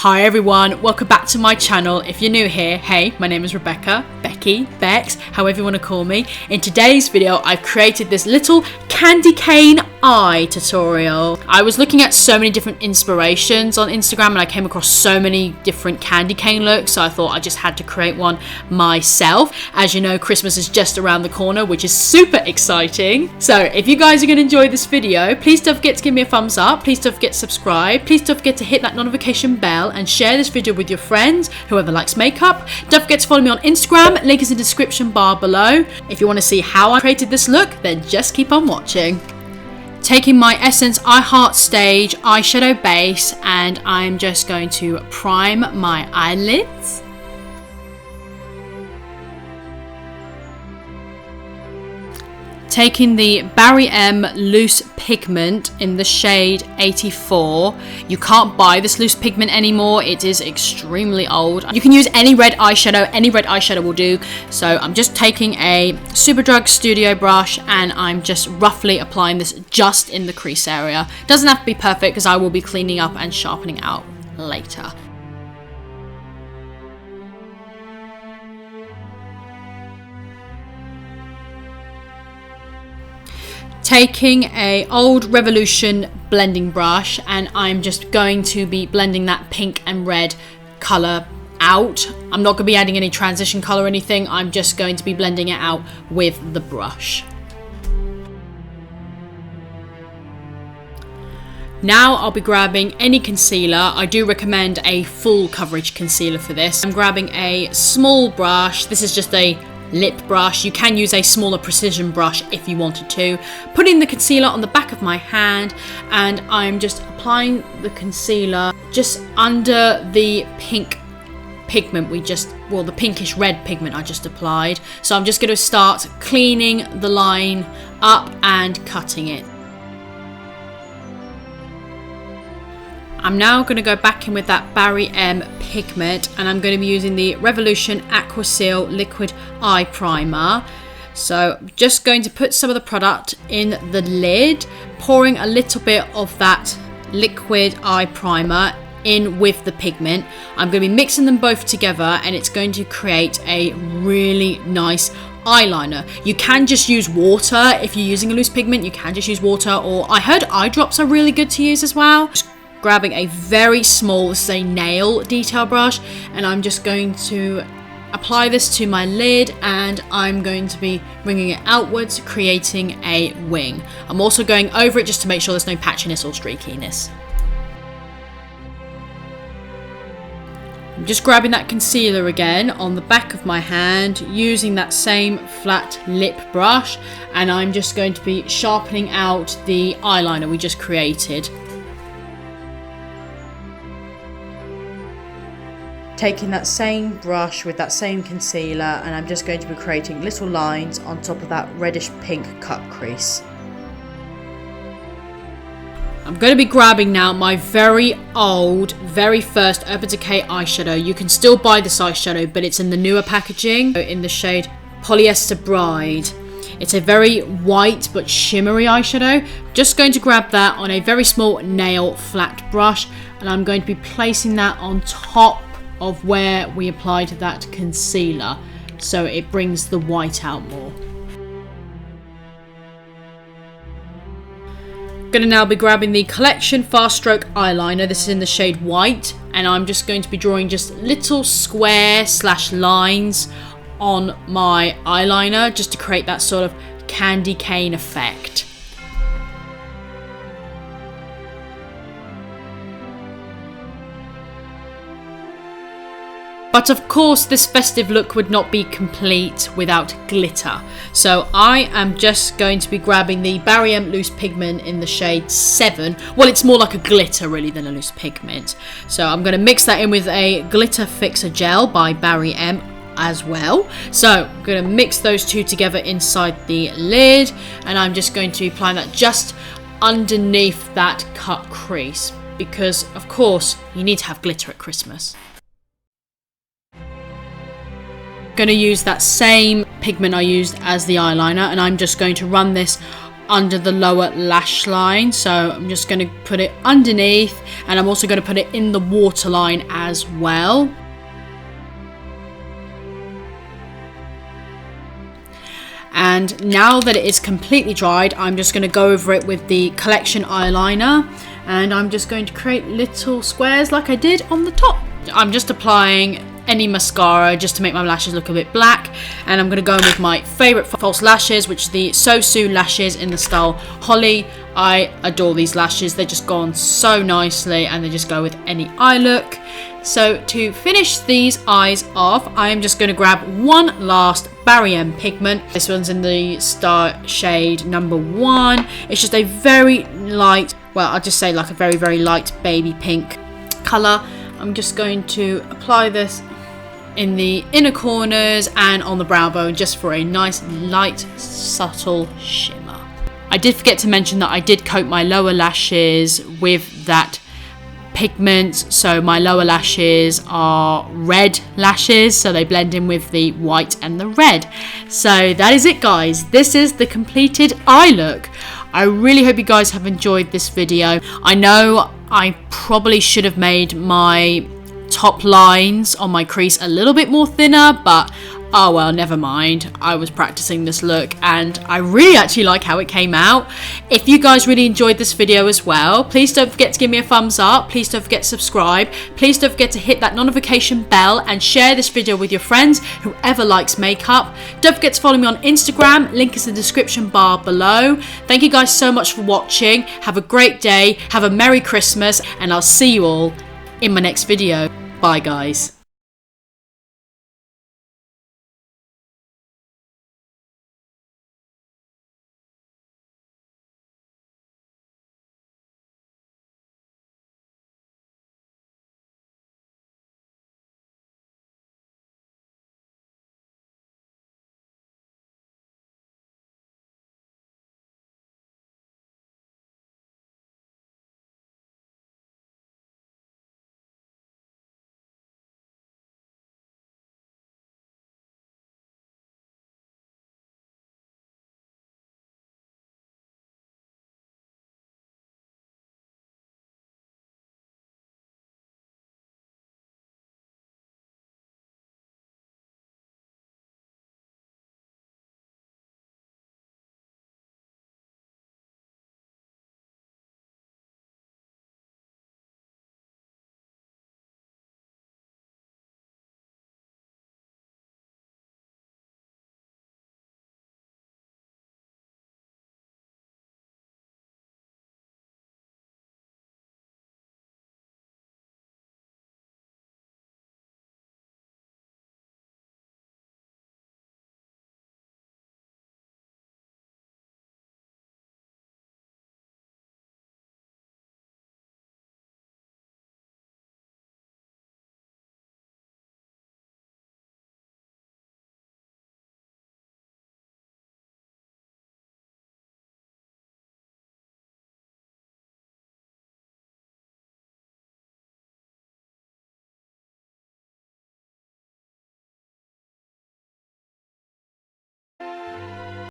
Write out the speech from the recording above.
Hi everyone, welcome back to my channel. If you're new here, hey, my name is Rebecca, Becky, Bex, however you want to call me. In today's video, I've created this little candy cane eye tutorial. I was looking at so many different inspirations on Instagram and I came across so many different candy cane looks, so I thought I just had to create one myself. As you know, Christmas is just around the corner, which is super exciting. So if you guys are going to enjoy this video, please don't forget to give me a thumbs up, please don't forget to subscribe, please don't forget to hit that notification bell and share this video with your friends, whoever likes makeup. Don't forget to follow me on Instagram, link is in the description bar below. If you want to see how I created this look, then just keep on watching. Taking my Essence I Heart Stage eyeshadow base, and I'm just going to prime my eyelids. Taking the Barry M loose pigment in the shade 84. You can't buy this loose pigment anymore, it is extremely old. You can use any red eyeshadow will do. So I'm just taking a Superdrug Studio brush and I'm just roughly applying this just in the crease area. Doesn't have to be perfect because I will be cleaning up and sharpening out later. Taking a old Revolution blending brush and I'm just going to be blending that pink and red colour out. I'm not going to be adding any transition colour or anything, I'm just going to be blending it out with the brush. Now I'll be grabbing any concealer. I do recommend a full coverage concealer for this. I'm grabbing a small brush, this is just a lip brush. You can use a smaller precision brush if you wanted to. Putting the concealer on the back of my hand and I'm just applying the concealer just under the pink pigment the pinkish red pigment I just applied. So I'm just going to start cleaning the line up and cutting it. I'm now going to go back in with that Barry M pigment and I'm going to be using the Revolution Aqua Seal Liquid Eye Primer. So I'm just going to put some of the product in the lid, pouring a little bit of that liquid eye primer in with the pigment. I'm going to be mixing them both together and it's going to create a really nice eyeliner. You can just use water if you're using a loose pigment, you can just use water, or I heard eye drops are really good to use as well. Grabbing a very small, this is a nail detail brush, and I'm just going to apply this to my lid and I'm going to be bringing it outwards, creating a wing. I'm also going over it just to make sure there's no patchiness or streakiness. I'm just grabbing that concealer again on the back of my hand, using that same flat lip brush, and I'm just going to be sharpening out the eyeliner we just created. Taking that same brush with that same concealer and I'm just going to be creating little lines on top of that reddish pink cut crease. I'm going to be grabbing now my very old, very first Urban Decay eyeshadow. You can still buy this eyeshadow, but it's in the newer packaging in the shade Polyester Bride. It's a very white but shimmery eyeshadow. Just going to grab that on a very small nail flat brush and I'm going to be placing that on top of where we applied that concealer, so it brings the white out more. I'm going to now be grabbing the Collection Fast Stroke eyeliner. This is in the shade White, and I'm just going to be drawing just little square / lines on my eyeliner just to create that sort of candy cane effect. But of course this festive look would not be complete without glitter. So I am just going to be grabbing the Barry M loose pigment in the shade 7. Well, it's more like a glitter really than a loose pigment. So I'm going to mix that in with a Glitter Fixer Gel by Barry M as well. So I'm going to mix those two together inside the lid and I'm just going to be applying that just underneath that cut crease, because of course you need to have glitter at Christmas. Going to use that same pigment I used as the eyeliner and I'm just going to run this under the lower lash line. So I'm just going to put it underneath, and I'm also going to put it in the waterline as well. And now that it is completely dried, I'm just going to go over it with the Collection eyeliner, and I'm just going to create little squares like I did on the top. I'm just applying any mascara just to make my lashes look a bit black, and I'm going to go in with my favourite false lashes, which are the So Soon lashes in the style Holly. I adore these lashes, they just go on so nicely and they just go with any eye look. So to finish these eyes off, I am just going to grab one last Barry M pigment. This one's in the star shade number 1. It's just a very light, well, I'll just say like a very, very light baby pink colour. I'm just going to apply this in the inner corners and on the brow bone just for a nice light subtle shimmer. I did forget to mention that I did coat my lower lashes with that pigment, so my lower lashes are red lashes, so they blend in with the white and the red. So that is it, guys. This is the completed eye look. I really hope you guys have enjoyed this video. I know I probably should have made my top lines on my crease a little bit more thinner, but oh well, never mind. I was practicing this look and I really actually like how it came out. If you guys really enjoyed this video as well, please don't forget to give me a thumbs up. Please don't forget to subscribe. Please don't forget to hit that notification bell and share this video with your friends, whoever likes makeup. Don't forget to follow me on Instagram. Link is in the description bar below. Thank you guys so much for watching. Have a great day. Have a Merry Christmas, and I'll see you all in my next video. Bye guys.